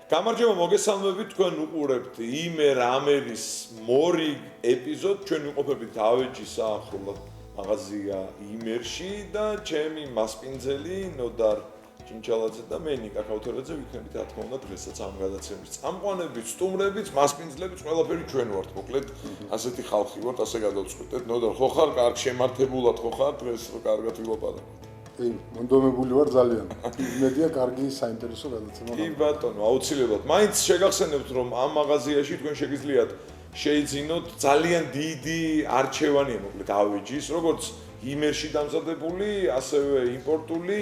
გამარჯობა, მოგესალმებით თქვენ უყურებთ იმერ ამერის მორიგ ეპიზოდს. ჩვენ ვიყოფებით ავეჯის საახლო მაღაზია იმერში და ჩემი მასპინძელი ნოდარ ჭინჭალაძე და მე ნიკა ქავთერაძე ვიქნებით რა თქმა უნდა დღესაც ამ გადაცემის წამყვანებით, სტუმრებით, მასპინძლებით, ყველაფერი ჩვენ ვართ. მოკლედ ასეთი ხალხი ვართ, ასე გადავწყვიტეთ. ნოდარ ხო ხარ კარგ შემართებულად ხო ხარ დღეს რო კარგად ვილაპარაკოთ? მონდომებული ვარ ძალიან. იმედია კარგი საინტერესო გადაცემა. კი ბატონო, აუცილებლად. მაინც შეგახსენებთ რომ ამ მაღაზიაში თქვენ შეგიძლიათ შეიძინოთ ძალიან დიდი არჩევანია მოკლედ ავეჯის, როგორც იმერში დამზადებული, ასევე იმპორტული,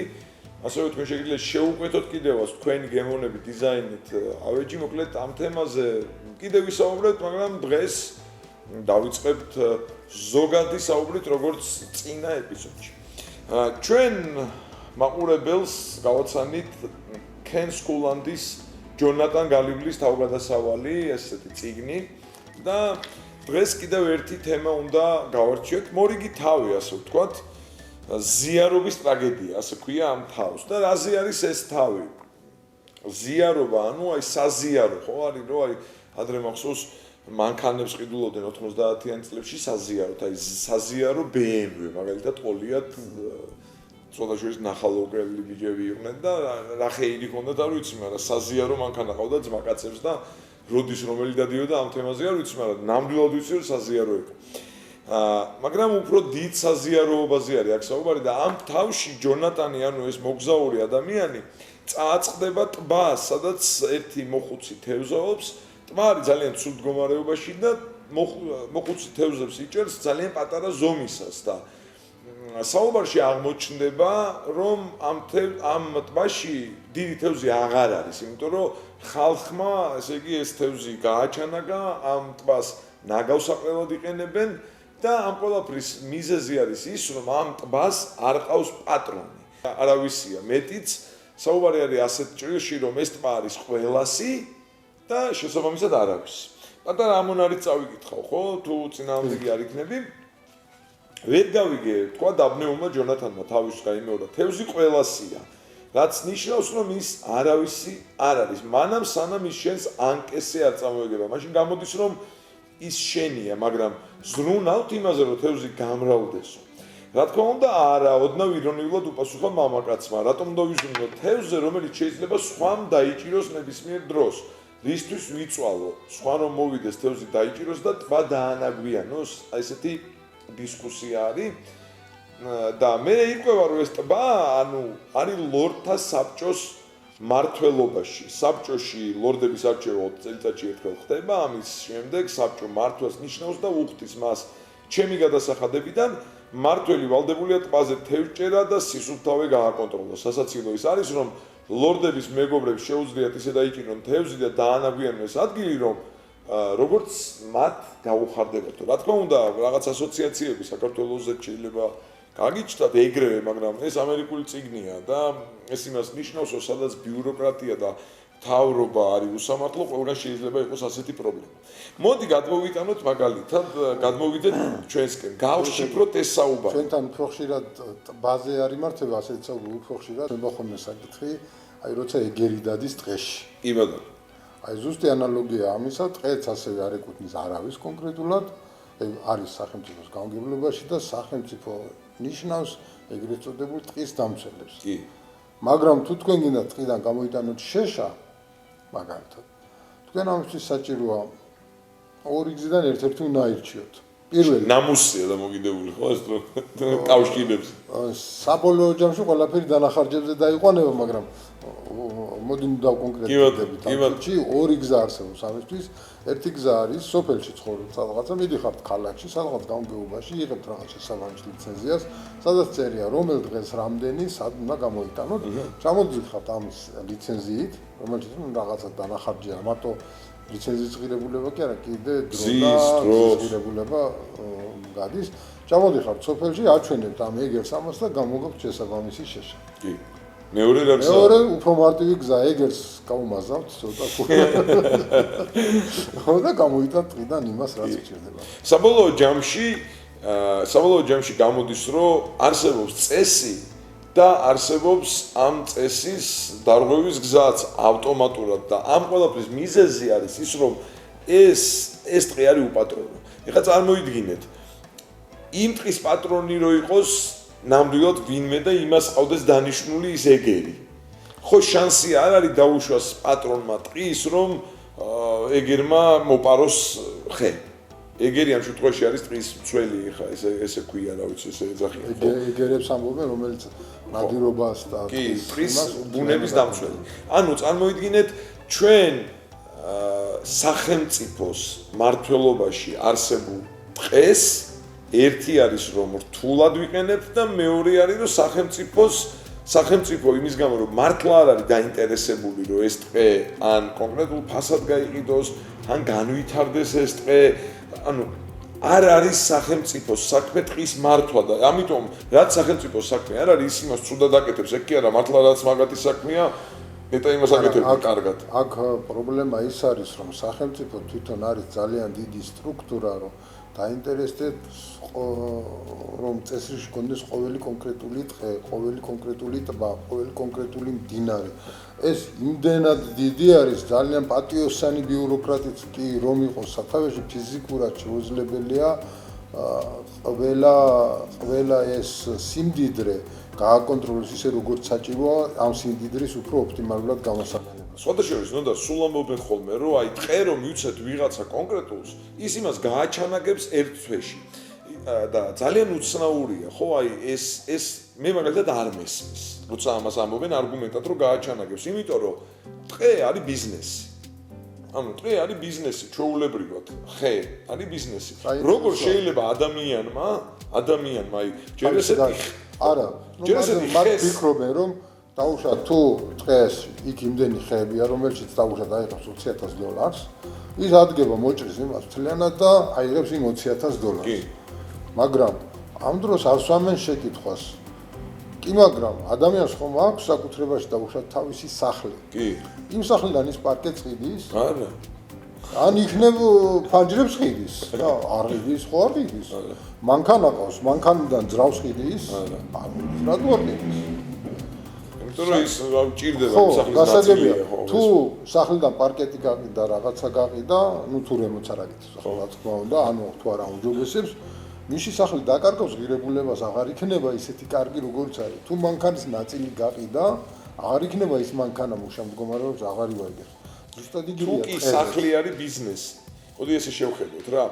ასევე თქვენ შეგიძლიათ შეუკვეთოთ კიდევაც თქვენი გემოვნები დიზაინით ავეჯი, მოკლედ ამ თემაზე კიდევ ვისაუბრებთ, მაგრამ დღეს დავიწყებთ ზოგადი საუბრით, როგორც წინა ეპიზოდში. ჩვენ მაყურებელს გავაცანით კენ სკულანდის ჯონატან გალიბლის თავგადასავალი ესეთი წიგნი და დღეს კიდევ ერთი თემა უნდა გავარჩიოთ, მორიგი თავი, ასე ვთქვათ, ზიარობის ტრაგედია, ასე ქვია ამ თავს. და რაზე არის ეს თავი? ზიარობა, ანუ აი საზიარო, ხო არის, რომ აი ადრე მახსოვს მანქანებს ყიდულობდნენ 90-იან წლებში საზიაროთ, აი საზიარო BMW, მაგალითად ყოლიათ ცოტა შორის ნახალოკრელი ბიჭები იყვნენ და რა ხეილი ჰქონდათ არ ვიცი, მაგრამ საზიარო მანქანა ყავდა ძმაკაცებს და როდის რომელი დადიოდა ამ თემაზე არ ვიცი, მაგრამ ნამდვილად ვიცი რომ საზიარო იყო. მაგრამ უფრო დიდ საზიაროობაზე არის აქ საუბარი და ამ თავში ჯონატანი, ანუ ეს მოგზაური ადამიანი წააწყდება ტბას, სადაც ერთი მოხუცი თევზაობს. ტბა არის ძალიან ცუდ მდგომარეობაში და მოხუცი თევზებს იჭერს ძალიან პატარა ზომისას და საუბარში აღმოჩნდება, რომ ამ ტბაში დიდი თევზი აღარ არის, იმიტომ რომ ხალხმა, ესე იგი, ეს თევზი გააჩანაგა, ამ ტბას ნაგავსაყრელად იყენებენ და ამ ყველაფრის მიზეზი არის ის, რომ ამ ტბას არ ყავს პატრონი. არავისია მეტიც, საუბარი არის ასეთ ჭრილში, რომ ეს ტბა არის ყველასი და შესაბამისად არავის. პატარა ამონარით წავიკითხავ, ხო? თუ წინააღმდეგი არ იქნები, ვერ გავიგე, თქვა დაბნეულმა ჯონათანმა თავის გაიმეორა. თევზი ყველასია, რაც ნიშნავს, რომ ის არავისი არ არის. მანამ სანამ ის შენს ანკესზე არ წამოეგება. მაშინ გამოდის, რომ ის შენია, მაგრამ ზრუნავთ იმაზე, რომ თევზი გამრავლდესო. რა თქმა უნდა, არა, ოდნავ ირონიულად უპასუხა მამაკაცმა. რატომ უნდა ვიზრუნოთ თევზზე, რომელიც შეიძლება სხვამ დაიჭიროს ნებისმიერ დროს? რისთვის ვიწვალო? სხვა რომ მოვიდეს თევზი დაიჭიროს და ტბა დაანაგვიანოს? აი ესეთი დისკუსია არის. და მე იყვება რომ ეს ტბა, ანუ არის ლორდთა საბჭოს მმართველობაში. საბჭოში ლორდების არჩევა 20 წელიწადში ერთხელ ხდება, ამის შემდეგ საბჭო მმართველს ნიშნავს და უხდის მას ჩემი გადასახადებიდან მმართველი ვალდებულია ტბაზე თევზჭერა და სისუფთავე გააკონტროლოს. სასაცილო ის არის, რომ ლორდების მეგობრებს შეუძლიათ ისე დაიჭირონ თევზი და დაანაგვიანონ ეს ადგილი, რომ როგორც მათ გაუხარდებოდო. რა თქმა უნდა, რაღაც ასოციაციები საქართველოსზე შეიძლება გაგიჩნდათ ეგრევე, მაგრამ ეს ამერიკული წიგნია და ეს იმას ნიშნავს, რომ სადაც ბიუროკრატია და თავრობა არის უსამართლო, ყველგან შეიძლება იყოს ასეთი პრობლემა. მოდი გადმოვიტანოთ მაგალითად, გადმოვიდეთ ჩვენსკენ, გავშიფროთ ეს საუბარი. ჩვენთან უფრო ხშირად ტბაზე არ იმართება ასეთი საუბარი, უფრო ხშირად შემოხმე საკითხი, აი როცა ეგერი დადის ტყეში. კი ბატონო. აი ზუსტი ანალოგია ამისა, ტყეც ასევე არ ეკუთვნის არავის კონკრეტულად, არის სახელმწიფოს გამგებლობაში და სახელმწიფო ნიშნავს ეგრეთ წოდებულ ტყის დამცველებს. კი. მაგრამ თუ თქვენ გინდათ ტყიდან გამოიტანოთ შეშა, მაგალითად, თქვენ ამისთვის საჭიროა ორი გზიდან ერთ-ერთი უნდა აირჩიოთ. პირველი ნამუსია და მოგიდებული ხო ეს რო კავშირებს. საბოლოო ჯამში ყველაფერი დანახარჯებზე დაიყვანება, მაგრამ მოდი დავკონკრეტიზებით. ამაში ორი გზა არსებობს ამისთვის. ერთი გზა არის სოფელში ცხოვრობ სადღაცა, მიდიხართ ქალაქში, სადღაც გამგეობაში, იღებთ რაღაც შესაბამის ლიცენზიას, სადაც წერია რომელ დღეს რამდენი სად უნდა გამოიტანოთ. ჩამოდიხართ ამ ლიცენზიით, რომელიც რაღაცა დანახარჯია, მარტო ლიცენზიის ღირებულება კი არა, კიდე დრო და ღირებულება გადის. ჩამოდიხართ სოფელში, აჩვენებთ ამ ეგერს ამას და გამოგაქვთ შესაბამისი შეშა. კი. მეორე რა გზაა? მეორე უფრო მარტივი გზაა, ეგერს გაუმაზავთ ცოტა ხუხი. ხო და გამოიტანთ ტყიდან იმას, რაც ჭირდება. საბოლოო ჯამში გამოდის, რომ არსებობს წესი და არსებობს ამ წესის დარღვევის გზაც ავტომატურად და ამ ყველაფრის მიზეზი არის ის რომ ეს დღე არის უპატრონო. ეხლა წარმოიდგინეთ იმ დღის პატრონი რო იყოს ნამდვილად ვინმე და იმას ყავდეს დანიშნული ის ეგერი. ხო შანსი არ არის დაუშვას პატრონმა ტყის რომ ეგერმა მოპაროს ხე. ეგერი ამ შემთხვევაში არის ტყის მცველი ხა ესე ქვია რა ვიცი ესე ეძახიან. ეგერებს ამბობენ რომელიც ნადირობას და ტყის ბუნების დამცველი. ანუ წარმოიდგინეთ ჩვენ სახელმწიფოს მართლობაში არსებულ ტყეს ერთი არის რომ რთულად ვიყენებთ და მეორე არის რომ სახელმწიფო იმის გამო რომ მართლა არ არის დაინტერესებული რომ ეს ტყე ან კონკრეტულ ფასად გაიყიდოს ან განვითარდეს ეს ტყე ანუ არ არის სახელმწიფოს საქმე ტყის მართვა და ამიტომ რაც სახელმწიფოს საქმე არ არის ის იმას ცუდად აკეთებს ეგ კი არა მართლა რაც მაგათი საქმეა მეტა იმას აკეთებს კარგად აქ პრობლემა ის არის რომ სახელმწიფო თვითონ არის ძალიან დიდი სტრუქტურა რომ დაინტერესდეთ რომ წესრიში კონდეს ყოველი კონკრეტული ტყე, ყოველი კონკრეტული ტბა, ყოველი კონკრეტული მდინარე. ეს იმდენად დიდი არის, ძალიან პატიოსანი ბიუროკრატიც კი რომ იყოს სათავეში ფიზიკურად შეუძლებელია ყველა ეს სიმდიდრე გააკონტროლოს ისე როგორც საჭიროა ამ სიმდიდრის უფრო ოპტიმალურად გამოსაყენებლად. სხვადასხვა ნუ და სულ ამბობენ ხოლმე რომ აი ტყე რომ მივცეთ ვიღაცა კონკრეტულს ის იმას გააჩანაგებს ერთ თვეში და ძალიან უცნაურია ხო აი ეს მე მაგალითად არ მესმის როცა ამას ამბობენ არგუმენტად რომ გააჩანაგებს იმიტომ რომ ტყე არის ბიზნესი ანუ ტყე არის ბიზნესი ჩვეულებრივად ხე არის ბიზნესი როგორ შეიძლება ადამიანმა აი ჯერ ესეთი არა ჯერ ესეთი მაგ ფიქრობენ რომ დაუშვათ თუ ტყეს იქ იმდენი ხეებია რომელშიც დაუშვათ აიღებს $20,000 ის ადგება მოჭრის იმას მთლიანად და აიღებს იმ $20,000 კი მაგრამ ამ დროს არ სვამენ შეკითხვას კი მაგრამ ადამიანს ხომ აქვს საკუთრებაში დაუშვათ თავისი სახლი კი იმ სახლიდან ის პარკე წიდის არა ან იქნებ ფანჯრებს ხიდის და არ ხიდის ხო არ ხიდის მანქანა ყავს მანქანიდან ძრავს ხიდის არა რატო არ ხიდის იმიტომ რომ ის ჭირდება სახლის ნაწილია ხო თუ სახლიდან პარკეტი გაყიდა რაღაცა გაყიდა ნუ თუ რემონტს არ აკეთებს ხო რა თქმა უნდა ანუ თუ არა უჯობესებს მისი სახლი დაკარგავს ღირებულებას აღარ იქნება ისეთი კარგი როგორც არის თუ მანქანის ნაწილი გაყიდა აღარ იქნება ის მანქანა მუშა მდგომარეობს აღარ ივარგებს ზუსტად იგივეა თუ კი სახლი არის ბიზნესი მოდი ესე შევხედოთ რა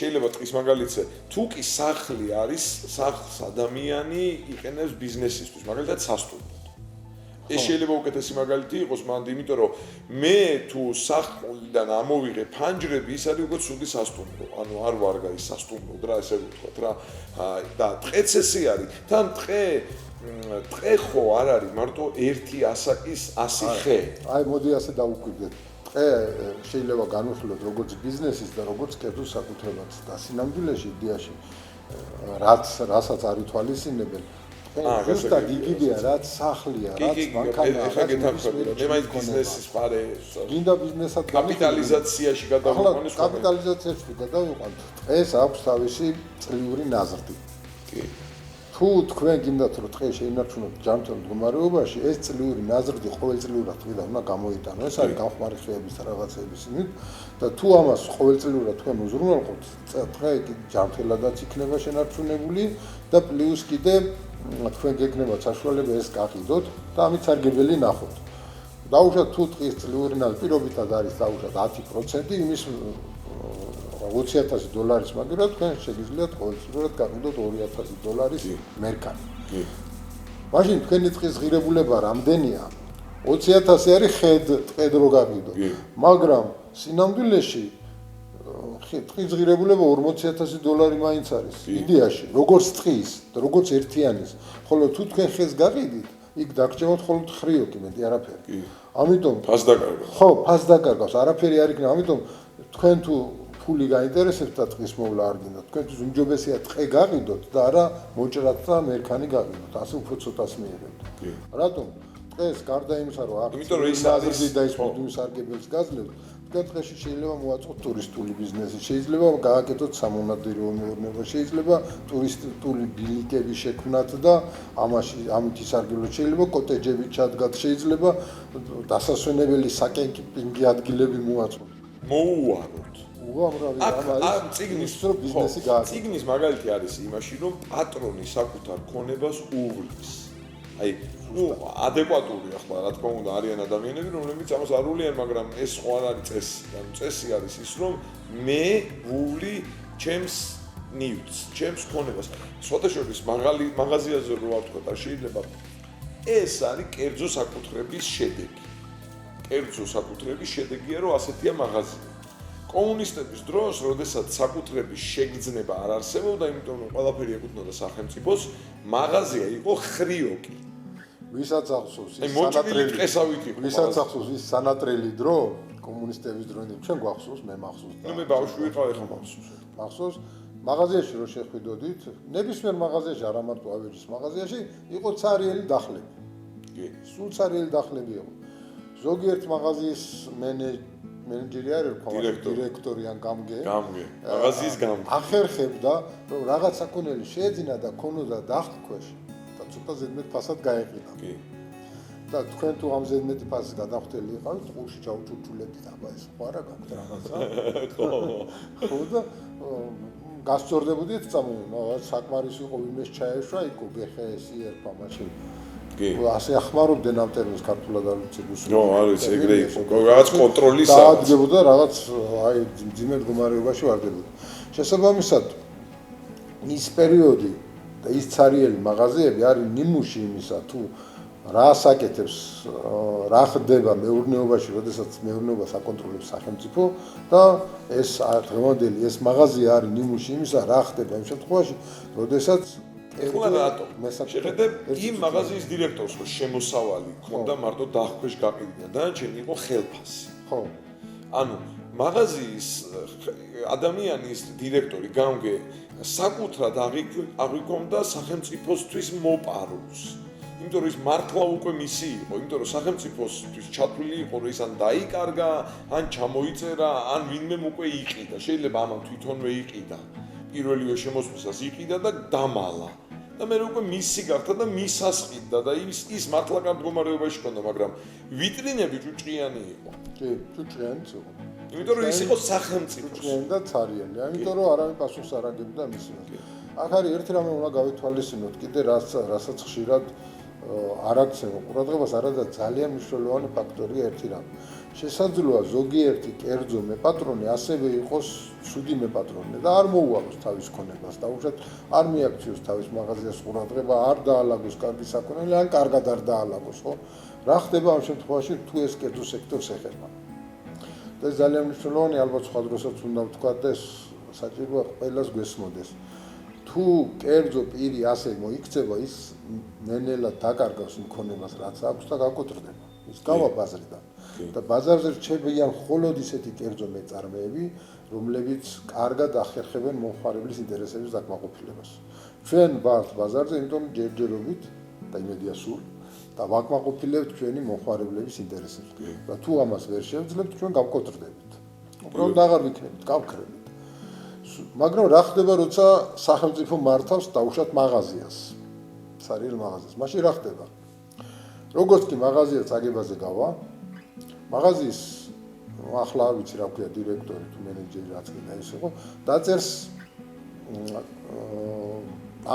შეიძლება ტყის მაგალითზე თუ კი სახლი არის სახლს ადამიანი იყენებს ბიზნესისთვის მაგალითად სასტუმროდ ეს შეიძლება უკეთესი მაგალითი იყოს მანდ იმიტომ რომ მე თუ სახლიდან ამოვიღე ფანჯრები ის არის უკვე ცუდი სასტუმრო ანუ არ ვარგა ის სასტუმროდ რა ესე ვთქვათ რა და ტყეც ესე არის თან ტყე ხო არ არის მარტო ერთი ასაკის 100 ხე აი მოდი ასე დავუკვირდეთ ტყე შეიძლება განვიხილოთ როგორც ბიზნესის და როგორც კერძო საკუთრებაც და სინამდვილეში იდეაში რასაც არ ითვალისწინებენ ზუსტად იგივეა რაც სახლია რაც მანქანა ეხლა გეთანხმები მე მაინც ბიზნესის პარე გინდა ბიზნესად კაპიტალიზაციაში გადავიყვანოს კაპიტალიზაციაში გადავიყვანოთ ეს აქვს თავისი წლიური ნაზრდი კი თუ თქვენ გინდათ რომ ტყე შეინარჩუნოთ ჯანმრთელ მდგომარეობაში ეს წლიური ნაზრდი ყოველწლიურად თვითონ უნდა გამოიტანო ეს არის გამხმარი ხეების რაღაცების იმით და თუ ამას ყოველწლიურად თქვენ უზრუნველყოფთ ტყე ჯანმრთელადაც იქნება შენარჩუნებული და პლუს კიდე თქვენ გეკნებათ საშუალება ეს გაყიდოთ და ამით სარგებელი ნახოთ. დაუშვათ თუ ტყის წლიური ნაზრდი პირობითად არის დაუშვათ 10% იმის $20,000 მაგრამ თქვენ შეგიძლიათ ყოველწლიურად გაყიდოთ $2,000 მერქანი. მაშინ თქვენი ტყის ღირებულება რამდენია? 20,000 არის ტყედ რო გაყიდოთ. მაგრამ სინამდვილეში ტყის ღირებულება $40,000 მაინც არის იდეაში როგორც ტყის და როგორც ერთიანის ხოლო თუ თქვენ ხეს გაყიდით იქ დაგჭიროთ ხოლმე ხრიოკი მეტი არაფერი ამიტომ ფას დაკარგავს ხო ფას დაკარგავს არაფერი არ იქნება ამიტომ თქვენ თუ ფული გაინტერესებთ და ტყის მოვლა არ გინდათ თქვენთვის უმჯობესია ტყე გაყიდოთ და არა მოჭრათ და მერქანი გაყიდოთ ასე უფრო ცოტას მიიღებთ რატომ ეს გარდა იმისა, რომ აქ იმიტომ რომ ის არის და ის მუდმივ სარგებელს გაძლევთ, დღეს შეიძლება მოაწყოთ ტურისტული ბიზნესი, შეიძლება გააკეთოთ სამონადირო მეურნეობა, შეიძლება ტურისტული ბილიკები შექმნათ და ამით ისარგებლოთ, შეიძლება კოტეჯები ჩადგათ, შეიძლება დასასვენებელი საკემპინგი ადგილები მოაწყოთ. მოუაროთ. უამრავი ამ ციგნის ბიზნესი გააკეთოთ. ციგნის მაგალითი არის იმაში, რომ პატრონი საკუთარ ქონებას უვლის. აი, ადეკვატური ახლა რა თქმა უნდა არიან ადამიანები, რომლებიც ამას არ ულიან, მაგრამ ეს ხო არ არის წესი. ანუ წესი არის ის, რომ მე ვული ჩემს ნიუტს, ჩემს ქონებას. სხვადასხვა მაღაზიაზე რო ვთქვა და შეიძლება ეს არის კერძო საკუთრების შედეგი. კერძო საკუთრების შედეგია, რომ ასეთია მაღაზია. კომუნისტების დროს, როდესაც საკუთრების შეგრძნება არ არსებობდა, იმიტომ რომ ყველაფერი ეკუთვნოდა სახელმწიფოს, მაღაზია იყო ხრიოკი. ვისაც ახსოვს ის სანატრელი ტყესავით იყო. ვისაც ახსოვს ის სანატრელი დრო, კომუნისტების დროინდელი, ჩვენ გვახსოვს, მე მახსოვს. ნუ მე ბავშვი ვიყავ, ეხლა მახსოვს. მახსოვს, მაღაზიაში რო შეხვიდოდით, ნებისმიერ მაღაზიაში, არა მარტო ავეჯის მაღაზიაში, იყო цаრიელი დახლები. კი. სულ цаრიელი დახლები იყო. ზოგიერთ მაღაზიის მენეჯერი არის დირექტორი ან გამგე. გამგე. მაღაზიის გამგე. ახერხებდა, რომ რაღაც საკონელი შეეძინა და ქონოდა დახლქვეშ და ცოტა ზედმეტ ფასად გაეყიდა. კი. და თქვენ თუ ამ ზედმეტი ფასის გადახდელი იყავით, ყურში ჩაუჭურჭულებდით, აბა ეს ხო არა გაქვთ რაღაცა. ხო და გასწორდებოდით წამოვა, საკმარისი იყო ვინმეს ჩაეშვა, იქ გეხეესი ერქვა მაშინ. კი. ასე ახმარობდნენ ამ ტერმინს ქართულად არ ვიცი რუსულად. ნო, არ ვიცი, ეგრე იყო. რაღაც კონტროლის დაადგებოდა რაღაც აი ძიმე მდგომარეობაში ვარდებოდა. შესაბამისად ის პერიოდი და ის цаრიელი მაღაზიები არის ნიმუში იმისა, თუ რა საკეთებს, რა ხდება მეურნეობაში, როდესაც მეურნეობას აკონტროლებს სახელმწიფო და ეს დღევანდელი ეს მაღაზია არის ნიმუში იმისა, რა ხდება იმ შემთხვევაში, როდესაც ეხლა რატო? შეხედებ იმ მაღაზიის დირექტორს, რომ შემოსავალი ქონდა მარტო დახქვეშ გაყიდდა, დანარჩენი იყო ხელფასი. ხო. ანუ მაღაზიის ადამიანის დირექტორი გამგე საკუთრად აღიქვამდა სახელმწიფოსთვის მოპარულს. იმიტომ რომ ის მართლა უკვე მისი იყო, იმიტომ რომ სახელმწიფოსთვის ჩათვლილი იყო, რომ ის ან დაიკარგა, ან ჩამოიწერა, ან ვინმე უკვე იყიდა. შეიძლება ამან თვითონვე იყიდა. პირველივე შემოსვლისას იყიდა და დამალა. და მე უკვე მისი გახდა და მისას ყიდდა და ის მართლა კარგ მდგომარეობაში ჰქონდა, მაგრამ ვიტრინები ჭუჭყიანი იყო. კი, ჭუჭყიანიც იყო. იმიტომ რომ ის იყო სახელმწიფოს. ჭუჭყიანი და цаრიელი. ამიტომ რომ არავინ პასუხს არ აგებდა მისივე. აქ არის ერთი რამე უნდა გავითვალისწინოთ, კიდე რასაც ხშირად არ აქცევენ ყურადღებას, არადა ძალიან მნიშვნელოვანი ფაქტორია ერთი რამე. შესაძლოა ზოგიერთი კერძო მეპატრონე ასევე იყოს ცუდი მეპატრონე და არ მოუაროს თავის ქონებას და უშად არ მიაქციოს თავის მაღაზიას ყურადღება, არ დაალაგოს კარგი საქონელი, ან კარგად არ დაალაგოს, ხო? რა ხდება ამ შემთხვევაში, თუ ეს კერძო სექტორს ეხება? და ეს ძალიან მნიშვნელოვანი, ალბათ სხვა დროსაც უნდა ვთქვათ და ეს საჭიროა ყველას გვესმოდეს. თუ კერძო პირი ასე მოიქცება, ის ნენელად დაკარგავს იმ ქონებას, რაც აქვს და გაკოტრდება. ის გავა ბაზრიდან. და ბაზარზე რჩებიან მხოლოდ ისეთი კერძო მეწარმეები, რომლებიც კარგად ახერხებენ მომხმარებლის ინტერესების დაკმაყოფილებას. ჩვენ ვართ ბაზარზე, იმიტომ ჯერჯერობით და იმედია სულ და ვაკმაყოფილებთ ჩვენი მომხმარებლების ინტერესებს. და თუ ამას ვერ შევძლებთ, ჩვენ გავკოტრდებით. უბრალოდ აღარ ვიქნებით, გავქრებით. მაგრამ რა ხდება, როცა სახელმწიფო მართავს დაუშვათ მაღაზიას, цаრიელ მაღაზიას? მაშინ რა ხდება? როგორც კი მაღაზია წაგებაზე გავა, მაღაზიის ახლა არ ვიცი რა ქვია დირექტორი თუ მენეჯერი რაც კი და ის იყო, დაწერს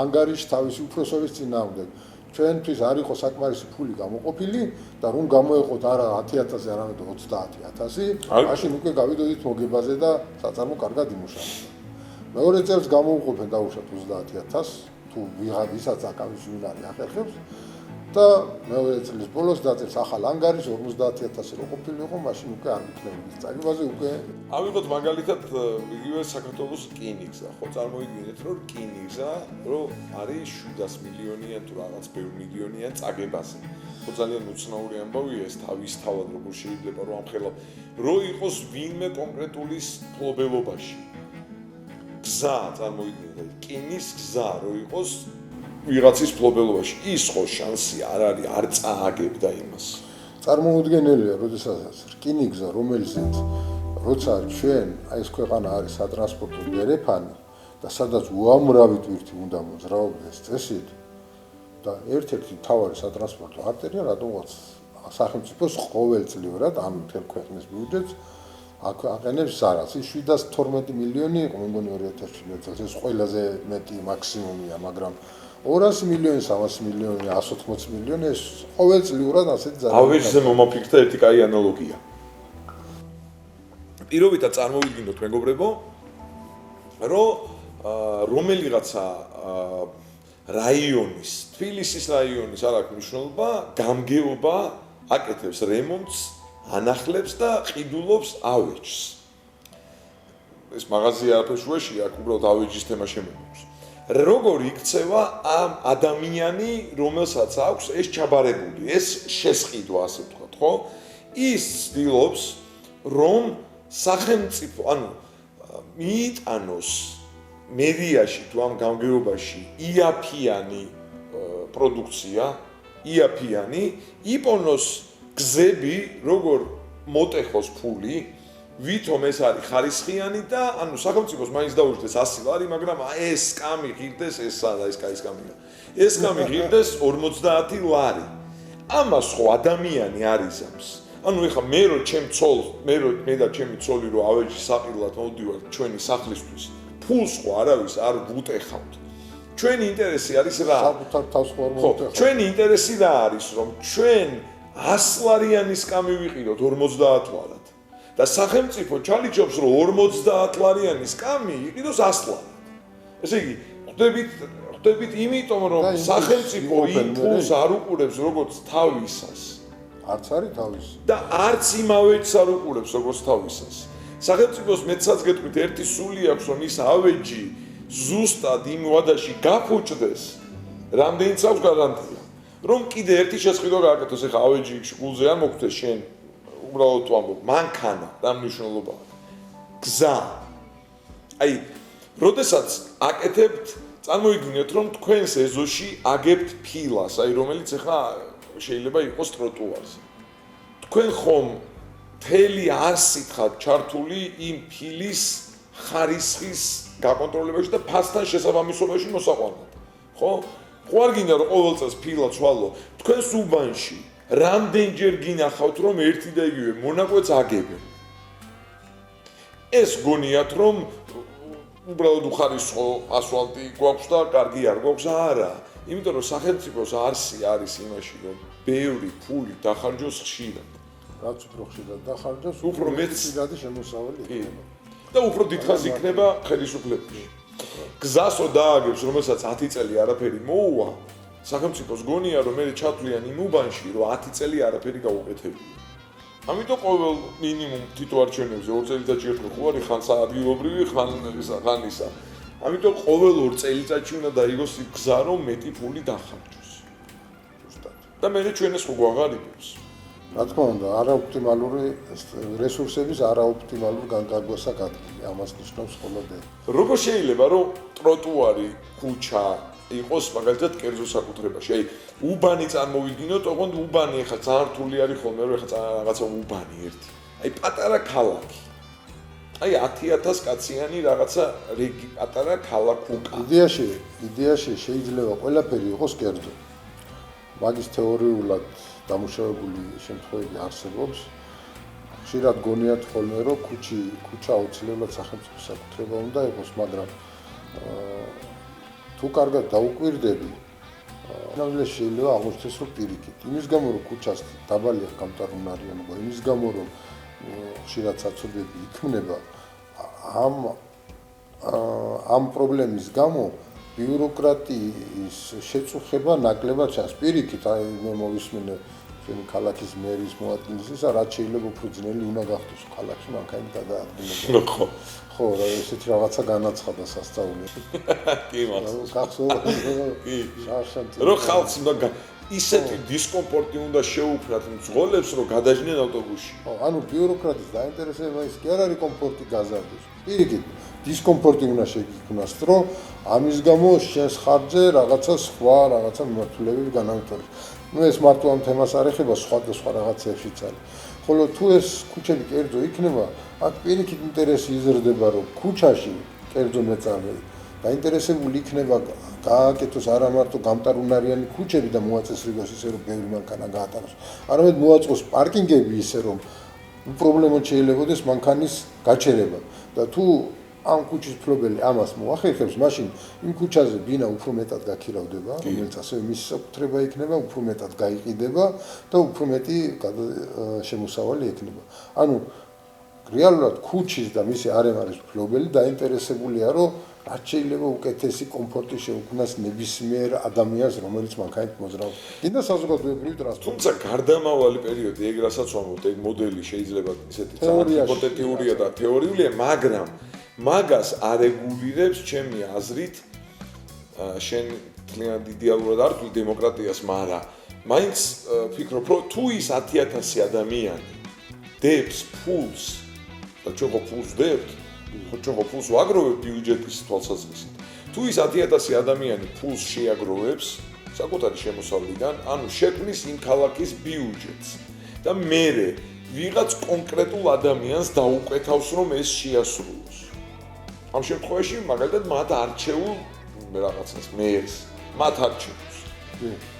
ანგარიში თავისი უფროსობის წინააღმდეგ. ჩვენთვის არ იყო საკმარისი ფული გამოყოფილი და რომ გამოეყოთ არა 10,000-ზე, არამედ 30,000, მაშინ უკვე გავიდოდით მოგებაზე და საწარმო კარგად იმუშავებდა. მეორე წელს გამოუყოფენ დაუშვათ 30,000 თუ ვისაც აკამის ვინ არის ახერხებს და მეორე წლის ბოლოს დაწერს ახალ ანგარიშს 50,000 რო ყოფილიყო, მაშინ უკვე არ მიქნებოდი წაგებაზე უკვე ავიღოთ მაგალითად იგივე საქართველოს რკინიგზა, ხო წარმოიდგინეთ რომ რკინიგზა რო არის 700 მილიონიან თუ რაღაც ბევრი მილიონიან წაგებაზე. ხო ძალიან უცნაური ამბავია ეს თავისთავად როგორ შეიძლება რომ ამხელა რო იყოს ვინმე კონკრეტულის ფლობელობაში. გზა წარმოიდგინეთ, რკინის გზა რო იყოს ვიღაცის ფლობელობაში. ის ხო შანსი არ არის, არ წააგებდა იმას. წარმოუდგენელია, როდესაც რკინიგზა, რომელზეც როცა ჩვენ აი ეს ქვეყანა არის სატრანსპორტო დერეფანი და სადაც უამრავი ტვირთი უნდა მოძრაობდეს წესით და ერთ-ერთი მთავარი სატრანსპორტო არტერია, რადგანაც სახელმწიფოს ყოველწლიურად ამ მთელ ქვეყნის ბიუჯეტს აყენებს სარას. ის 712 მილიონი იყო, მე მგონი 2017 წელს, ეს ყველაზე მეტი მაქსიმუმია, მაგრამ 200 მილიონი, 300 მილიონი, 180 მილიონი ეს ყოველწლიურად ასეთი ძალიან. ავეჯზე მომაფიქრდა ერთი კაი ანალოგია. პირობითად წარმოვიდგინოთ მეგობრებო, რომ რომელიღაცა რაიონის, თბილისის რაიონის არ აქვს მნიშვნელობა, გამგეობა აკეთებს რემონტს, ანახლებს და ყიდულობს ავეჯს. ეს მაღაზია არაფერშუაში აქ უბრალოდ ავეჯის თემა შემოგვიყვანს. როგორ იქცევა ამ ადამიანი, რომელსაც აქვს ეს ჩაბარებული, ეს შესყიდვა, ასე ვთქვათ, ხო? ის ცდილობს, რომ სახელმწიფო, ანუ მიიტანოს მედიაში თუ ამ გამგეობაში იაფიანი პროდუქცია, იაფიანი, იპონოს გზები, როგორ მოტეხოს ფული, ვითომ ეს არის ხარისხიანი და ანუ სახელმწიფოს მაინც დაუშვდეს 100 ლარი, მაგრამ ეს სკამი ღირდეს, ეს სკამია. ეს სკამი ღირდეს 50 ლარი. ამას ხო ადამიანი არიზამს. ანუ ეხლა მე რო ჩემ ცოლ, მე და ჩემი ცოლი რო ავეჯი საყიდლად მოვდივართ ჩვენი სახლისთვის, ფულს ხო არავის არ ვუტეხავთ. ჩვენი ინტერესი არის რა? საკუთარ თავს ხო არ მოვუტეხავთ. ჩვენი ინტერესი რა არის, რომ ჩვენ 100 ლარიანი სკამი ვიყიდოთ 50 ლარად. და სახელმწიფო ჩალიჩობს, რომ 50 ლარიანი სკამი იყიდოს 100 ლარად. ესე იგი, ხვდებით იმიტომ, რომ სახელმწიფო იმ ფულს არ უყურებს როგორც თავისას. არც არის თავის. და არც იმავეჯს არ უყურებს როგორც თავისას. სახელმწიფოს მეცაც გეტყვით, ერთი სული აქვს, რომ ის ავეჯი ზუსტად იმ ვადაში გაფუჭდეს, რამდენიც აქვს გარანტია. რომ კიდე ერთი შესყიდვა გააკეთოს, ეხლა ავეჯი გულზე არ მოგხვდეს შენ, უბრალოდ ვამბობ, მანქანა, რა მნიშვნელობა აქვს? გზა. აი, როდესაც აკეთებთ, წარმოიდგინეთ, რომ თქვენს ეზოში აგებთ ფილას, აი რომელიც ეხლა შეიძლება იყოს ტროტუარზე. თქვენ ხომ მთელი არსით ხართ ჩართული იმ ფილის ხარისხის გაკონტროლებაში და ფასთან შესაბამისობაში მოსაყვანად. ხო? ხო არ გინდა რომ ყოველ წელს ფილა ცვალო, თქვენს უბანში რამდენჯერ გინახავთ რომ ერთი და იგივე მონაკვეთს აგებენ. ეს გონიათ რომ უბრალოდ უხარისხო ასფალტი გვაქვს და კარგი არ გვაქვს, არა. იმიტომ რომ სახელმწიფოს არსი არის იმაში, რომ ბევრი ფული დახარჯოს ხშირად. რაც უფრო ხშირად დახარჯოს, უფრო მეც ხშირადი შემოსავალი იქნება. და უფრო დიდხანს იქნება ხელისუფლებაში. გზასო დააგებს, რომელსაც 10 წელი არაფერი მოუვა, სახელმწიფოს გონია, რომ მე ჩათვლიან იმ უბანში, რომ 10 წელი არაფერი გაუკეთებია. ამიტომ ყოველ მინიმუმ თითო არჩევნებზე 2 წელიწადში ერთხელ ხო არის ხან საადგილობრივი, ხან ისა. ამიტომ ყოველ 2 წელიწადში უნდა დაიგოს გზა, რომ მეტი ფული დახარჯოს. ზუსტად. და მე ჩვენ ეს ხო გვაღარიბებს. რა თქმა უნდა, არაოპტიმალური რესურსების არაოპტიმალურ განკარგვასა გადგილი, ამას ნიშნავს ხოლმე. როგორ შეიძლება რომ ტროტუარი, ქუჩა იყოს მაგალითად კერძო საკუთრებაში? აი, უბანი წარმოვიდგინოთ, ოღონდ უბანი ახლა ძალიან რთული არის ხოლმე, რომ ახლა რაღაცა უბანი ერთი. აი, პატარა ქალაქი. აი, 10,000 კაციანი რაღაცა პატარა ქალაქუკა. იდეაში შეიძლება ყველაფერი იყოს კერძო. მაგის თეორიულად დამუშავებული შემთხვევები არსებობს. ხშირად გონიათ ხოლმე, რომ ქუჩა აუცილებლად სახელმწიფოს საკუთრება უნდა იყოს, მაგრამ თუ კარგად დაუკვირდები, ნამდვილად შეიძლება აღმოჩნდეს, რომ პირიქით. იმის გამო, რომ ქუჩას დაბალი აქვს გამტარუნარიანობა, იმის გამო, რომ ხშირად საცობები იქმნება, ამ პრობლემის გამო ბიუროკრატიის შეწუხება ნაკლებად ჩანს. პირიქით, აი მე მოვისმინე ჩვენი ქალაქის მერის მოადგილეს, რაც შეიძლება უფრო ძნელი უნდა გახდეს ქალაქში მანქანით გადაადგილება. ხო, რა ესეთი რაღაცა განაცხადა სასწაული. კი, მართლა. გახსოვს? კი. რომ ხალხს უნდა ისეთი დისკომფორტი უნდა შეუქმნათ მძღოლებს, რომ გადაждდნენ ავტობუსში. ხო, ანუ ბიუროკრატის დაინტერესება ის კი არ არის კომფორტი გაზარდეს. პირიქით, დისკომფორტი უნდა შეგიქმნას, რომ ამის გამო შენს ხარჯზე რაღაცა სხვა რაღაცა მიმართულებები განავითარდეს. ნუ ეს მარტო ამ თემას არ ეხება, სხვადასხვა რაღაცებშიც არის. ხოლო თუ ეს ქუჩები კერძო იქნება, აქ პირიქით ინტერესი იზრდება, რომ ქუჩაში კერძო მეწარმე დაინტერესებული იქნება გააკეთოს არა მარტო გამტარუნარიანი ქუჩები და მოაწეს რიგოს ისე რომ ბევრი მანქანა გაატაროს. არამედ მოაწყოს პარკინგები ისე რომ უპრობლემოდ შეიძლებაოდეს მანქანის გაჩერება და თუ ამ ქუჩის მფლობელი ამას მოახერხებს, მაშინ იმ ქუჩაზე ბინა უფრო მეტად გაქირავდება, რომელიც ასევე მისი საკუთრება იქნება, უფრო მეტად გაიყიდება და უფრო მეტი შემოსავალი ექნება. ანუ რეალურად ქუჩის და მისი არემარის მფლობელი დაინტერესებულია, რომ რაც შეიძლება უკეთესი კომფორტი შეუქმნას ნებისმიერ ადამიანს, რომელიც მანქანით მოძრაობს. კიდე საზოგადოებრივი ტრანსპორტი. თუმცა გარდამავალი პერიოდი, ეგ რასაც ვამბობთ, ეგ მოდელი შეიძლება ისეთი ჰიპოთეტიურია და თეორიულია, მაგრამ მაგას არეგულირებს ჩემი აზრით შენ თლიანად იდეალურად არ თვლი დემოკრატიას, მაგრამ მაინც ფიქრობ, რომ თუ ის 10,000 ადამიანი დებს ფულს და ჩვენ ხო ფულს დებთ, ჩვენ ხო ფულს ვაგროვებთ ბიუჯეტის თვალსაზრისით. თუ ის 10,000 ადამიანი ფულს შეაგროვებს საკუთარი შემოსავლიდან, ანუ შექმნის იმ ქალაქის ბიუჯეტს და მერე ვიღაც კონკრეტულ ადამიანს დაუკვეთავს, რომ ეს შეასრულოს. ამ შემთხვევაში მაგალითად მათ არჩეულ რაღაცას მერს მათ არჩევს.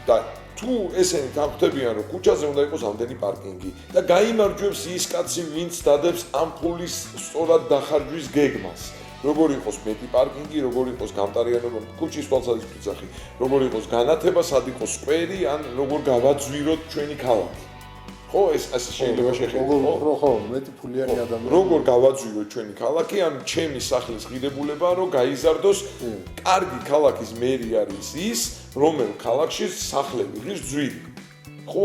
და თუ ესენი დახვდებიან, რომ ქუჩაზე უნდა იყოს ამდენი პარკინგი და გაიმარჯვებს ის კაცი, ვინც დადებს ამ ფულის სწორად დახარჯვის გეგმას. როგორ იყოს მეტი პარკინგი, როგორ იყოს გამტარიანობა ქუჩის თვალსაზრისით, როგორ იყოს განათება, სად იყოს სკვერი, ან როგორ გავაძვიროთ ჩვენი ქალაქი. ხო, ეს ასე შეიძლება შეხედოს. ხო, მეტი ფულიანი ადამიანი. როგორ გავაძვიროთ ჩვენი ქალაქი, ან ჩემი სახლის ღირებულება, რომ გაიზარდოს კარგი ქალაქის მერი არის ის, რომელ ქალაქში სახლები ღირს ძვირი. ხო,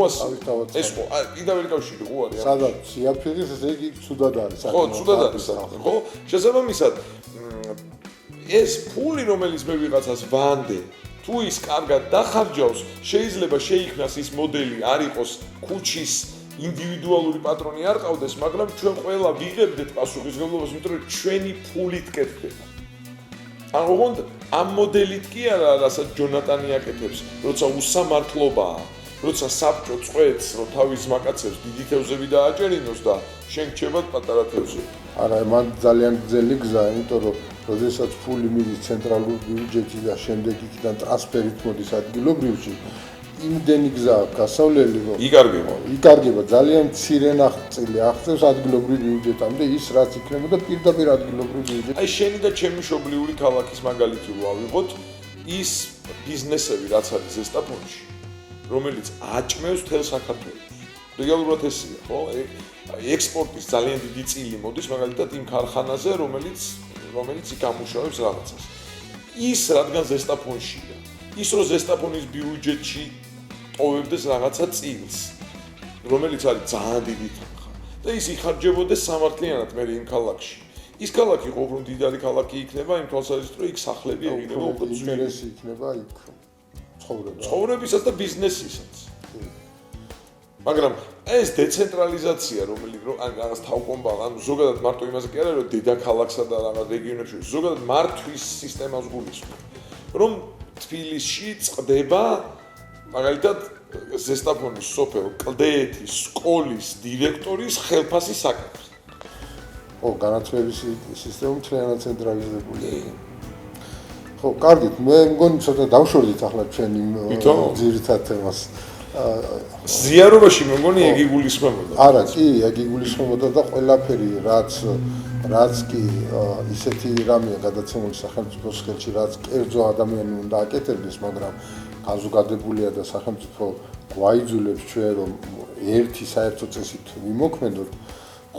ეს ხო, კიდევ ერთი კავშირი ხო არის. სადაც სიაფიღის ესე იგი ცუდად არის. ხო, ცუდად არის, ხო? შესაბამისად, ეს ფული, რომელიც მე ვიღაცას ვანდე, თუ ის კარგად დახარჯავს, შეიძლება შეიქმნას ის მოდელი არ იყოს ქუჩის ინდივიდუალური პატრონი არ ყავდეს, მაგრამ ჩვენ ყველა ვიღებდეთ პასუხისმგებლობას, იმიტომ რომ ჩვენი ფულით კეთდება. ანუ ოღონდ ამ მოდელით კი არა, რასაც ჯონატანი აკეთებს, როცა უსამართლობაა, როცა საბჭო წყვეტს, რომ თავის მაკაცებს დიდი თევზები დააჭერინოს და შენ რჩებათ პატარა თევზები. არა, მან ძალიან გრძელი გზა, იმიტომ რომ როდესაც ფული მიდის ცენტრალურ ბიუჯეტში და შემდეგ იქიდან ტრანსფერით მოდის ადგილობრივში, იმდენი გზა გასავლელი, რომ იკარგება ძალიან მცირე ნაწილი აღწევს ადგილობრივ ბიუჯეტამდე ის, რაც იქნება და პირდაპირ ადგილობრივ ბიუჯეტში. აი შენი და ჩემი მშობლიური ქალაქის მაგალითი ვავიღოთ, ის ბიზნესები, რაც არის ზესტაფონში, რომელიც აჭმევს თელ საქართველოს. რეალურად ესია, ხო? ექსპორტის ძალიან დიდი წილი მოდის მაგალითად იმ ქარხანაზე, რომელიც იქ ამუშავებს რაღაცას. ის რადგან ზესტაფონშია, ის რომ ზესტაფონის ბიუჯეტში ტოვებდეს რაღაცა წილს, რომელიც არის ძალიან დიდი თანხა და ის იხარჯებოდეს სამართლიანად მე იმ ქალაქში. ის ქალაქი ხო უფრო მდიდარი ქალაქი იქნება იმ თვალსაზრისით, რომ იქ სახლები ეყიდება უფრო ძვირი. ინტერესი იქნება იქ ცხოვრებისაც და ბიზნესისაც. მაგრამ ეს დეცენტრალიზაცია, რომელიც რაღაც თავკომბალ, ანუ ზოგადად მარტო იმაზე კი არა, რომ დედაქალაქსა და რაღაც რეგიონებში, ზოგადად მართვის სისტემას გულისხმობ, რომ თბილისში წყდება მაგალითად ზესტაფონის სოფელ კლდეეთის სკოლის დირექტორის ხელფასი საკითხი. ხო, განათლების სისტემა მთლიანად ცენტრალიზებულია. ხო, კარგით, მე მგონი ცოტა დავშორდით ახლა ჩვენ იმ ძირითად თემას. ზიარობაში მე მგონი ეგ იგულისხმებოდა. არა, კი, ეგ იგულისხმებოდა და ყველაფერი რაც კი ისეთი რამეა გადაცემული სახელმწიფოს ხელში, რაც კერძო ადამიანი უნდა აკეთებდეს, მაგრამ განზოგადებულია და სახელმწიფო გვაიძულებს ჩვენ რომ ერთი საერთო წესით ვიმოქმედოთ,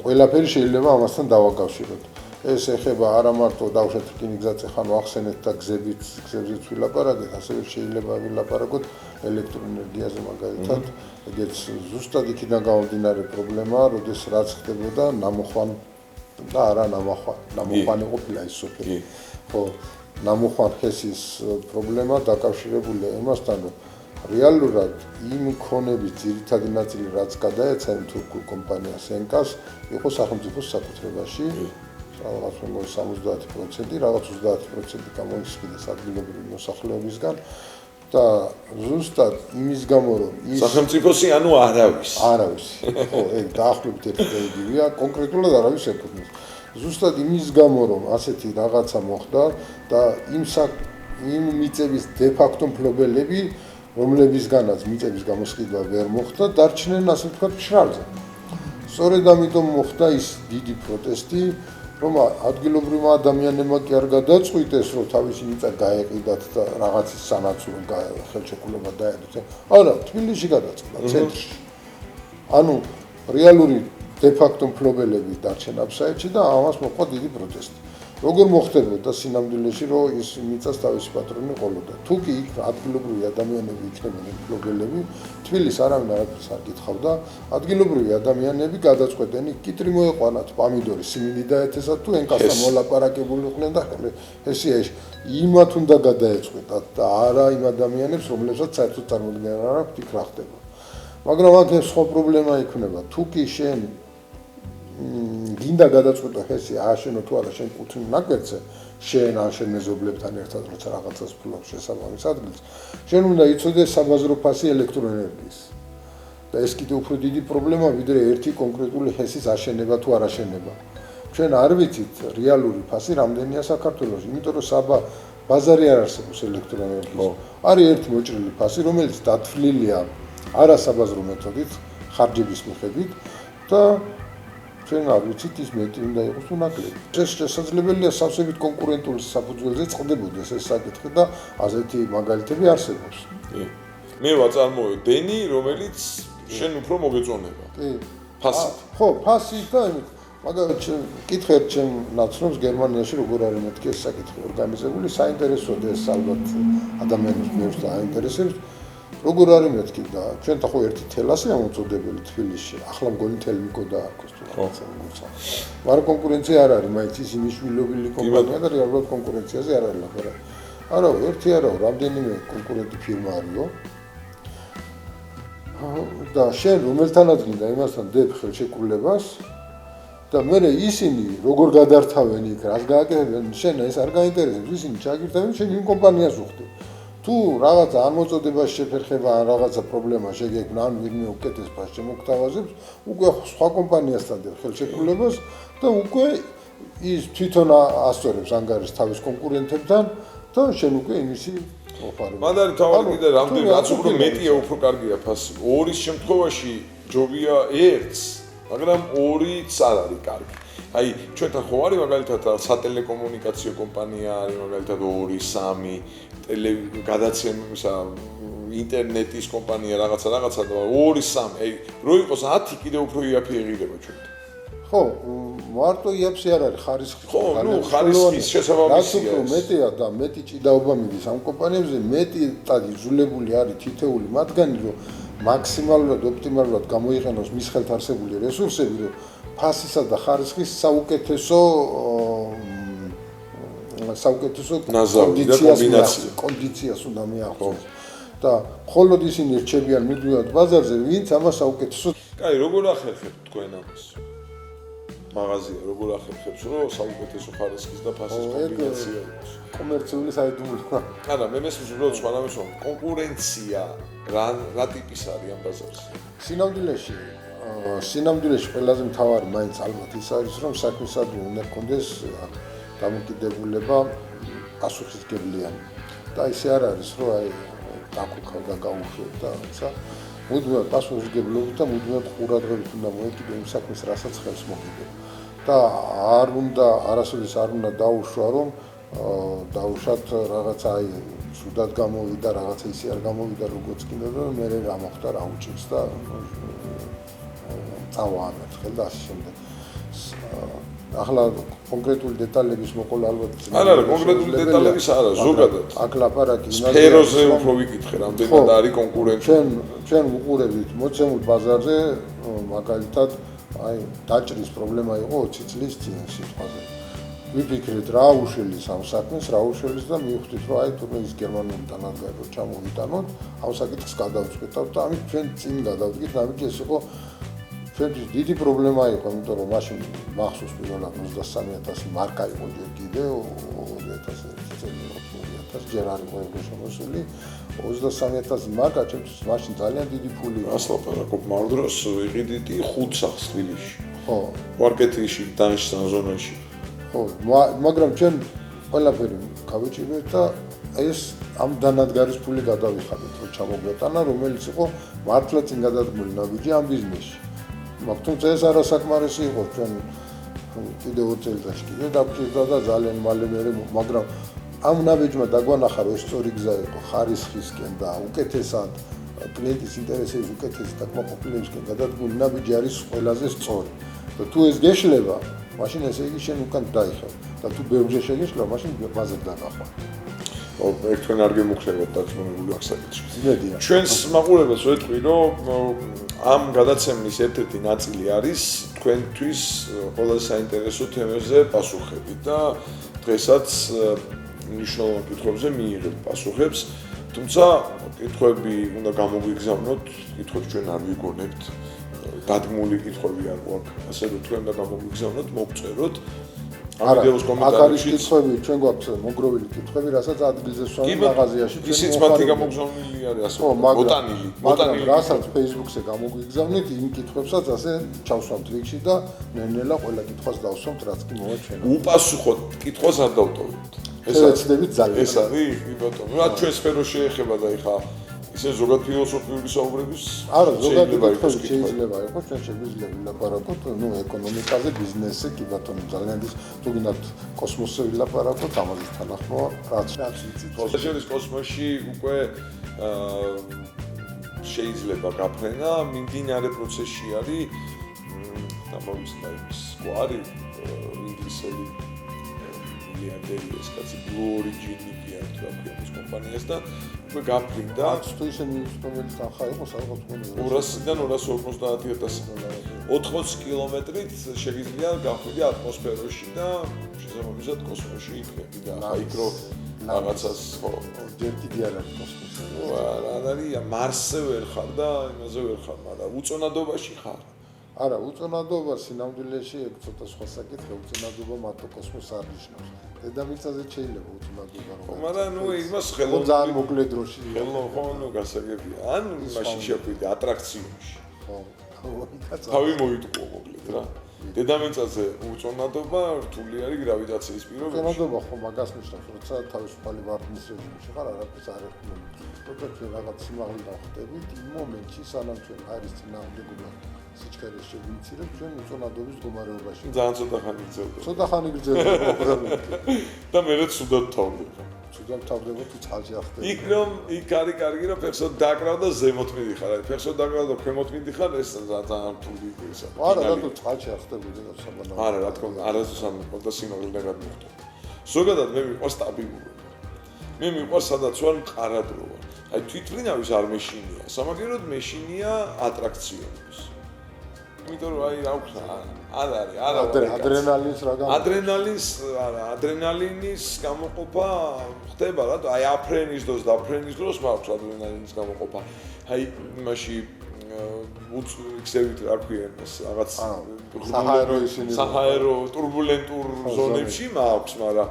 ყველაფერი შეიძლება ამასთან დავაკავშიროთ. ეს ეხება არა მარტო დავუშვათ რკინიგზაზე ხანო ახსენეთ და გზებზეც ვილაპარაკეთ, ასევე შეიძლება ვილაპარაკოთ ელექტროენერგიაზე მაგალითად. ეგეც ზუსტად იქიდან გამომდინარე პრობლემაა, როდეს რაც ხდებოდა ნამოხვან და არა ნამოხვანი ყოფილა ის სოფელი. ხო, ნამოხვან ხესის პრობლემა დაკავშირებულია იმასთან, რომ რეალურად იმ ქონების ძირითადი ნაწილი რაც გადაეცა იმ თურქულ კომპანიას ენკას იყო სახელმწიფოს საკუთრებაში რაღაც 70%, რაღაც 30% გამოიხსნა ადგილობრივი მოსახლეობისგან და ზუსტად იმის გამო რომ ის სახელმწიფოსი ანუ არავის ხო ეგ დაახლოებით ერთადერთია კონკრეტულად არავის ეკუთვნის ზუსტად იმის გამო რომ ასეთი რაღაცა მოხდა და იმ მიწების დე-ფაქტო მფლობელები რომლებისგანაც მიწების გამოსყიდვა ვერ მოხდა დარჩნენ ასე ვთქვათ მშრალზე სწორედ ამიტომ მოხდა ის დიდი პროტესტი რომ ადგილობრივმა ადამიანებმა კი არ გადაწყვიტეს რომ თავისი მიწა გაეყიდათ და რაღაცის სანაცვლოდ ხელშეკრულება დაედოთ. არა, თბილისში გადაწყდა ცენტრში. ანუ რეალური დე-ფაქტო მფლობელები დარჩენ აფსაეთში და ამას მოყვა დიდი პროტესტი. როგორ მოხდებოდა სინამდვილეში რომ ის მიწას თავისი პატრონი ყოლოდა. თუ კი იქ ადგილობრივი ადამიანები იქნებოდნენ მფლობელები, თბილისს არავინ არაფერს არ კითხავდა. ადგილობრივი ადამიანები გადაწყვეტენ იქ კიტრი მოეყვანათ, პამიდორი, სიმინდი დაეთესათ თუ ენკასთან მოლაპარაკებულიყვნენ და ესე იმათ უნდა გადაეწყვეტათ და არა იმ ადამიანებს, რომლებსაც საერთოდ წარმოდგენა არ აქვთ იქ რა ხდება. მაგრამ აქ სხვა პრობლემა იქნება. თუ კი შენ გინდა გადაწყვეტო ესე ააშენო თუ არა შენ კუთვნილ ნაკვეთზე შენ ან შენ მეზობლებთან ერთად როცა რაღაცას ფლობს შესაბამის ადგილს შენ უნდა იცოდეს საბაზრო ფასი ელექტროენერგიის და ეს კიდევ უფრო დიდი პრობლემა ვიდრე ერთი კონკრეტული ჰესის აშენება თუ არ აშენება ჩვენ არ ვიცით რეალური ფასი რამდენია საქართველოში იმიტომ რომ ბაზარი არ არსებობს ელექტროენერგიის არის ერთი მოჭრილი ფასი რომელიც დათვლილია არასაბაზრო მეთოდით ხარჯების მიხედვით და ჩვენ არ ვიცით ის მეტი უნდა იყოს თუ ნაკლები. ეს შესაძლებელია სავსებით კონკურენტული საფუძველზე წყდებოდეს ეს საკითხი და ასეთი მაგალითები არსებობს. მე ვაწარმოებ დენი, რომელიც შენ უფრო მოგეწონება. კი. ფასით. ხო, ფასით და იმით. მაგრამ კითხეთ ჩემ ნაცნობს გერმანიაში როგორ არის მეთქი ეს საკითხი ორგანიზებული, საინტერესოა ეს ალბათ ადამიანებს მეც დაინტერესებს. როგორ არის მეთქი და ჩვენ ხო ერთი თელასია მოწოდებელი თბილისში. ახლა მგონი თელმიკო დაარქვეს თუ რაღაცა მოგცა. მაგრამ კონკურენცია არ არის, მაინც ის იმიშვილობილი კომპანია და რეალურად კონკურენციაზე არ არის ლაპარაკი. არა, ერთი არა, რამდენიმე კონკურენტი ფირმა არისო. და შენ რომელთანაც გინდა იმასთან დებ ხელშეკრულებას და მე ისინი როგორ გადართავენ იქ, რას გააკეთებენ, შენ ეს არ გაინტერესებს, ისინი ჩაგირთავენ, შენ იმ კომპანიას უხდი. თუ რაღაცა არ მოწოდებას შეფერხება ან რაღაცა პრობლემა შეგექმნა ან ვინმე უკეთეს ფასს შემოგთავაზებს, უკვე სხვა კომპანიასთან დებ ხელშეკრულებას და უკვე ის თვითონ ასწორებს ანგარიშს თავის კონკურენტებთან და შენ უკვე იმისი ოფარება. მანდ არის თავი კიდე რამდენი რაც უფრო მეტია, უფრო კარგია ფასი. ორის შემთხვევაში ჯობია ერთს, მაგრამ ორიც არ არის კარგი. აი, ჩვენთან ხო არის მაგალითად სატელეკომუნიკაციო კომპანია არის მაგალითად 2-3 გადაცემისა ინტერნეტის კომპანია რაღაცა და 2-3 აი რო იყოს 10 კიდევ უფრო იაფი ეღირება ჩვენთან ხო მარტო იაფი არ არის ხარისხი ხო ნუ ხარისხის შესაბამისია რაც მეტია და მეტი ჭიდაობა მიდის ამ კომპანიებზე მეტი იძულებული არის თითეული მათგანი რომ მაქსიმალურად ოპტიმალურად გამოიყენოს მის ხელთ არსებული რესურსები რომ ფასისა და ხარისხის საუკეთესო კონდიციას უნდა მიაღწიოს და მხოლოდ ისინი რჩებიან მუდმივად ბაზარზე ვინც ამას საუკეთესო კაი როგორ ახერხებთ თქვენ ამას მაღაზია როგორ ახერხებს რომ საუკეთესო ხარისხის და ფასის კომბინაცია იყოს კომერციული საიდუმლოა არა მე მესმის უბრალოდ სხვანაირად რომ კონკურენცია რა ტიპის არის ამ ბაზარზე სინამდვილეში ყველაზე მთავარი მაინც ალბათ ის არის რომ საქმისადმი უნდა გქონდეს დამოკიდებულება პასუხისმგებლიანი და ისე არ არის რომ აი დაკუქავ და გაუშვებ და ისა მუდმივად პასუხისმგებლობით და მუდმივად ყურადღებით უნდა მოეკიდო იმ საქმეს რასაც ხელს მოგიდო და არასოდეს არ უნდა დაუშვა რომ დაუშვათ რაღაცა აი სუდად გამოვიდა რაღაცა ისე არ გამოვიდა როგორც კიდე და მე რა მოხდა რა უჭირს და წავაანათხელ და ასე შემდეგ ახლა კონკრეტული დეტალების მოყოლა ალბათ არა კონკრეტული დეტალების არა ზოგადად აქ ლაპარაკი სფეროზე უფრო ვიკითხე რამდენად არის კონკურენტი ჩვენ უყურებით მოცემულ ბაზარზე მაგალითად აი დაჭრის პრობლემა იყო 20 წლის წინ სიტყვაზე ვიფიქრეთ რა უშელის ამ საქმეს, რა უშელის და მივხვდით რომ აი თურმე ის გერმანული დანადგარი რო ჩამოვიტანოთ, ამ საკითხს გადავწყვეტავთ და ამით ჩვენ წინ გადავდგით, ამით ეს იყო ჩვენთვის დიდი პრობლემა იყო, იმიტომ რომ მაშინ მახსოვს პირველად 23000 მარკა იყო ჯერ კიდე 2000 ჯერ არ იყო ეგრე შემოსული 23000 მარკა ჩემთვის მაშინ ძალიან დიდი ფული იყო. ასე ლაპარაკობ მავდროს ვიყიდით 5 სახს თბილისში. ხო. მარკეტინგში, დანშთან ზონაში. ხო, მაგრამ ჩვენ ყველაფერი გავიჭირეთ და ეს ამ დანადგარის ფული გადავიხადეთ, რომ ჩამოგვეტანა, რომელიც იყო მართლა წინ გადადგმული ნაბიჯი ამ ბიზნესში. თუმცა ეს არასაკმარისი იყო ჩვენ კიდევ 2 წელიწადში კიდე დაგჭირდა და ძალიან მალე მაგრამ ამ ნაბიჯმა დაგვანახა რომ ეს სწორი გზა იყო ხარისხისკენ და უკეთესად კლიენტის ინტერესების უკეთესი დაკმაყოფილებისკენ გადადგმული ნაბიჯი არის ყველაზე სწორი. და თუ ეს გეშლება, მაშინ ესე იგი შენ უკან დაიხევ და თუ ბევრჯერ შეგეშლება, მაშინ მაზე დაგახვა. ერთვენ არ გემუქრებათ დაწმუნებული აქ საკითხში. იმედია. ჩვენს მაყურებელს ვეთქვი, რომ ამ გადაცემის ერთ-ერთი ნაწილი არის თქვენთვის ყველაზე საინტერესო თემებზე პასუხები და დღესაც მნიშვნელოვან კითხვებზე მიიღებთ პასუხებს. თუმცა კითხვები უნდა გამოგვიგზავნოთ, კითხვებს ჩვენ არ ვიგონებთ. დადგმული კითხვები არ გვაქვს, ასე რომ თქვენ და გამოგვიგზავნოთ, მოგწეროთ. ამ ვიდეოს კომენტარებში კითხვები ჩვენ გვაქვს მოგროვილი კითხვები, რასაც ადგილზე სვამენ მაღაზიაში. ისიც მათი გამოგვგზავნილი არის ასე მოტანილი. მაგრამ რასაც Facebook-ზე გამოგვიგზავნით, იმ კითხვებსაც ასე ჩავსვამთ ლინკში და ნელ-ნელა ყველა კითხვას დავსვამთ, რაც კი მოვაჩვენოთ. უპასუხოთ კითხვას არ დავტოვებთ. ეს ეცდებით ძალიან. ეს არის, კი ბატონო. რა ჩვენ სფერო შეეხება და ეხა ისე ზოგად ფილოსოფიური საუბრების არა, ზოგადი კითხვები შეიძლება იყოს, ჩვენ შეგვიძლია ვილაპარაკოთ, ეკონომიკაზე, ბიზნესზე, კი ბატონო, ძალიან ის თუ გინდათ კოსმოსზე ვილაპარაკოთ, ამაზე თანახმოა, რაც ვიცით. კოსმოსის კოსმოსში უკვე შეიძლება გაფრენა, მიმდინარე პროცესში არის ამავისნა ის გვარი ინგლისელი მილიარდერი ეს კაცი Blue Origin-ი თუ რა ქვია ეს კომპანიას და უკვე გაფრინდა. არც თუ ისე მიუწვდომელი თანხა იყოს, ალბათ 200-დან 250,000 80 კილომეტრით შეიძლება გაფრინდა ატმოსფეროში და შესაბამისად კოსმოსში იქნება და იქ რო რაღაცას ხო ჯერ კიდე არ არის კოსმოსში. არ არის მარსზე ვერ ხარ და იმაზე ვერ ხარ, მაგრამ უწონადობაში ხარ. არა, უწონადობა სინამდვილეში ეგ ცოტა სხვა საკითხია, უწონადობა მარტო კოსმოსს არ ნიშნავს. დედამიწაზე შეიძლება უწონადობა რომ. მაგრამ იმას ძალიან მოკლე დროში. ხო, გასაგებია. ან მაშინ შეგვიდი ატრაქციონში. ხო. თავი მოიტყუო მოკლედ რა. დედამიწაზე უწონადობა რთული არის გრავიტაციის პირობებში. უწონადობა ხო მაგას ნიშნავს, როცა თავისუფალი ვარდნის რეჟიმში ხარ, არაფერს არ ეხმები. როცა ჩვენ რაღაც სიმაღლე დავხტებით, იმ მომენტში სანამ ჩვენ არის წინააღმდეგობა სიჩქარეს შევიმცირებ, ჩვენ უწონადობის მდგომარეობაში. ძალიან ცოტა ხანი გრძელდება. ცოტა ხანი გრძელდება უბრალოდ. და მე ცუდად თავდება. ცუდად თავდება თუ წყალში ახტები. იქ რომ იქ არის კარგი რომ ფერსოდ დაკრავ და ზემოთ მიდიხარ. აი ფერსოდ დაკრავ და ქვემოთ მიდიხარ, ეს ძალიან რთული ისა. არა, რატო წყალში ახტები და საბანაო. არა, რა თქმა უნდა, არასდროს არ მოხდა და სიმაღლე და გადმოხდა. ზოგადად მე მიყვარს სტაბილურობა. მე მიყვარს სადაც ვარ მყარადროა. აი თვითმფრინავის არ მეშინია. სამაგიეროდ მეშინია ატრაქციონების. იმიტომ რომ აი რა ვქნა, არ არის, არა ადრენალინს რა გამო. ადრენალინის გამოყოფა ხდება რა, აი აფრენის დროს და აფრენის დროს მაქვს ადრენალინის გამოყოფა. აი იმაში უცნაური რა ქვია ეს რაღაც საჰაერო ტურბულენტურ ზონებში მაქვს, მაგრამ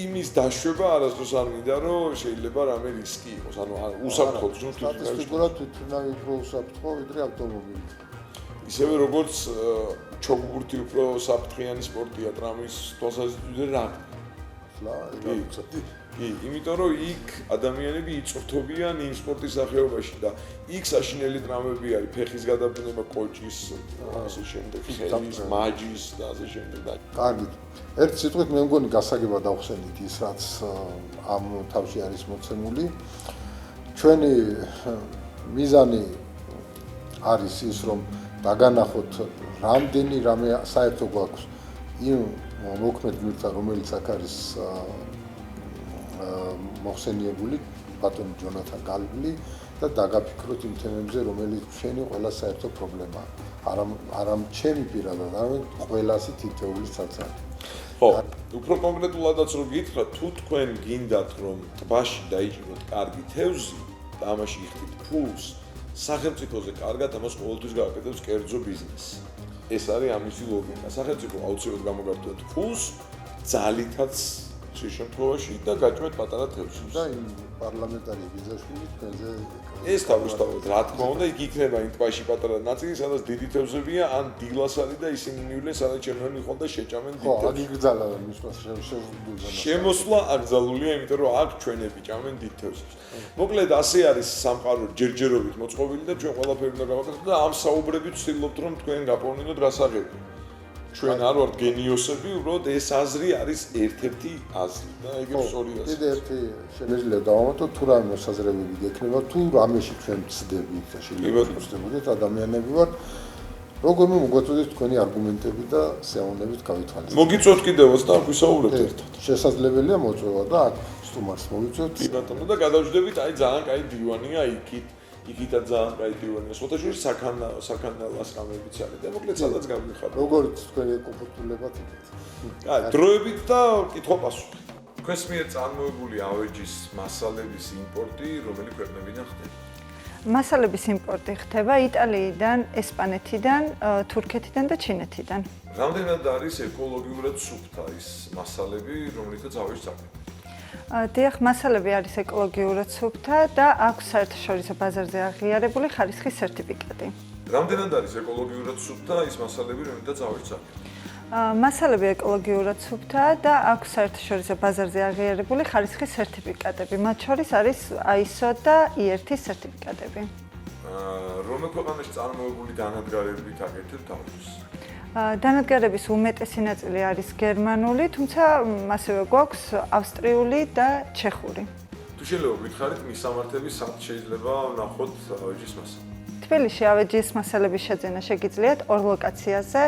იმის დაშვება არასდროს არ მინდა რომ შეიძლება რამე რისკი იყოს, ანუ უსაფრთხო ზუსტად სტატისტიკურად თვითმფრინავი უფრო უსაფრთხო ვიდრე ავტომობილი. ისევე როგორც ჩოგბურთი უფრო საფრთხიანი სპორტია ტრამვის თვალსაზრისით რა. კი, იმიტომ რომ იქ ადამიანები იწვრთობიან იმ სპორტის სახეობაში და იქ საშინელი ტრამვები არის, ფეხის გადაბმება, კოჭის, ასე შემდეგ, ხელის, მაჯის და ასე შემდეგ. კარგი. ერთ სიტყვით მე მგონი გასაგებად დავხსენით ის რაც ამ თავში არის მოცემული. ჩვენი მიზანი არის ის რომ დაგანახოთ რამდენი რამე საერთო გვაქვს იმ მოქმედ გმირთან რომელიც აქ არის მოხსენიებული ბატონი ჯონათან გალბლი და დაგაფიქროთ იმ თემებზე რომელიც ჩვენი ყველა საერთო პრობლემაა არა ჩემი პირადად არამედ ყველასი თითოეული საცალო. ხო, უფრო კონკრეტულადაც რო გითხრათ, თუ თქვენ გინდათ რომ ტბაში დაიჭიროთ კარგი თევზი და ამაში იხდით ფულს, სახელმწიფოზე კარგად ამას ყოველთვის გააკეთებს კერძო ბიზნესი. ეს არის ამისი ლოგიკა. სახელმწიფო აუცილებლად გამოგართულებს ფულს ძალითაც შენ შემთხვევაში და გაჭმეთ პატარა თევზს. და იმ პარლამენტარი ბიზნესში თქვენზე ეს თავისთავად რა თქმა უნდა იქ იქნება იმ ტბაში პატარა ნაწილი, სადაც დიდი თევზებია, ან დილას არის და ისინი მივლენ, სადაც ჩემნანი ხონ და შეჭამენ დიდ თევზს. ხო, აქ იგრძალა მისვლა შეზღუდულზე. შემოსვლა აკრძალულია, იმიტომ რომ აქ ჩვენები ჭამენ დიდ თევზებს. მოკლედ ასე არის სამყარო ჯერჯერობით მოწყობილი და ჩვენ ყველაფერი უნდა გავაკეთოთ და ამ საუბრებით ვცდილობთ რომ თქვენ გაპოვნინოთ გასაღები. ჩვენ არ ვართ გენიოსები, უბრალოდ ეს აზრი არის ერთ-ერთი აზრი და ეგრე სწორი აზრი. კიდე ერთი შეიძლება დავამატოთ, თუ რამე მოსაზრებები გექნება, თუ რამეში ჩვენ ვწდებით და შეიძლება ვწდებოდეთ ადამიანები ვართ, როგორ მოგვაწოდეთ თქვენი არგუმენტები და სეონებით გავითვალისწინოთ. მოგიწევთ კიდევაც და აქ ვისაუბრებთ ერთად. შესაძლებელია მოწვევა და აქ სტუმარს მოვიწევთ. კი ბატონო და გადავჯდებით, აი ძალიან კაი დივანია იქითაც ძალიან კაი დივანია. სხვათაშორის საქანალას გამებიც არის და მოკლედ სადაც გამიხარდა. როგორც თქვენი კომფორტულებად იქით. აი, დროებით და კითხვა-პასუხი. თქვენს მიერ წარმოებული ავეჯის მასალების იმპორტი რომელი ქვეყნებიდან ხდება? მასალების იმპორტი ხდება იტალიიდან, ესპანეთიდან, თურქეთიდან და ჩინეთიდან. რამდენად არის ეკოლოგიურად სუფთა ის მასალები, რომლითაც ავეჯს აკეთებთ? დიახ, მასალები არის ეკოლოგიურად სუფთა და აქვს საერთაშორისო ბაზარზე აღიარებული ხარისხის სერტიფიკატი. რამდენად არის ეკოლოგიურად სუფთა ის მასალები, რომლითაც ავეჯს აკეთებთ? მასალები ეკოლოგიურად სუფთა და აქვს საერთაშორისო ბაზარზე აღიარებული ხარისხის სერტიფიკატები. მათ შორის არის ISO და IRT სერტიფიკატები. რომელ ქვეყანაში წარმოებული დანადგარებით აკეთებთ ავეჯს? დანადგარების უმეტესი ნაწილი არის გერმანული, თუმცა ასევე გვაქვს ავსტრიული და ჩეხური. თუ შეიძლება გითხარით, მისამართები სად შეიძლება ვნახოთ ავეჯის მასალები? თბილისში ავეჯის მასალების შეძენა შეგიძლიათ ორ ლოკაციაზე.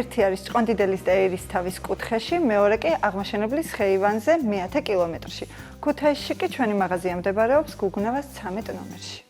ერთი არის ჭყონდიდელის და ერისთავის კუთხეში, მეორე კი აღმაშენებლის ხეივანზე 110 კილომეტრში. ქუთაისში კი ჩვენი მაღაზია მდებარეობს გუგუნავას 13 ნომერში.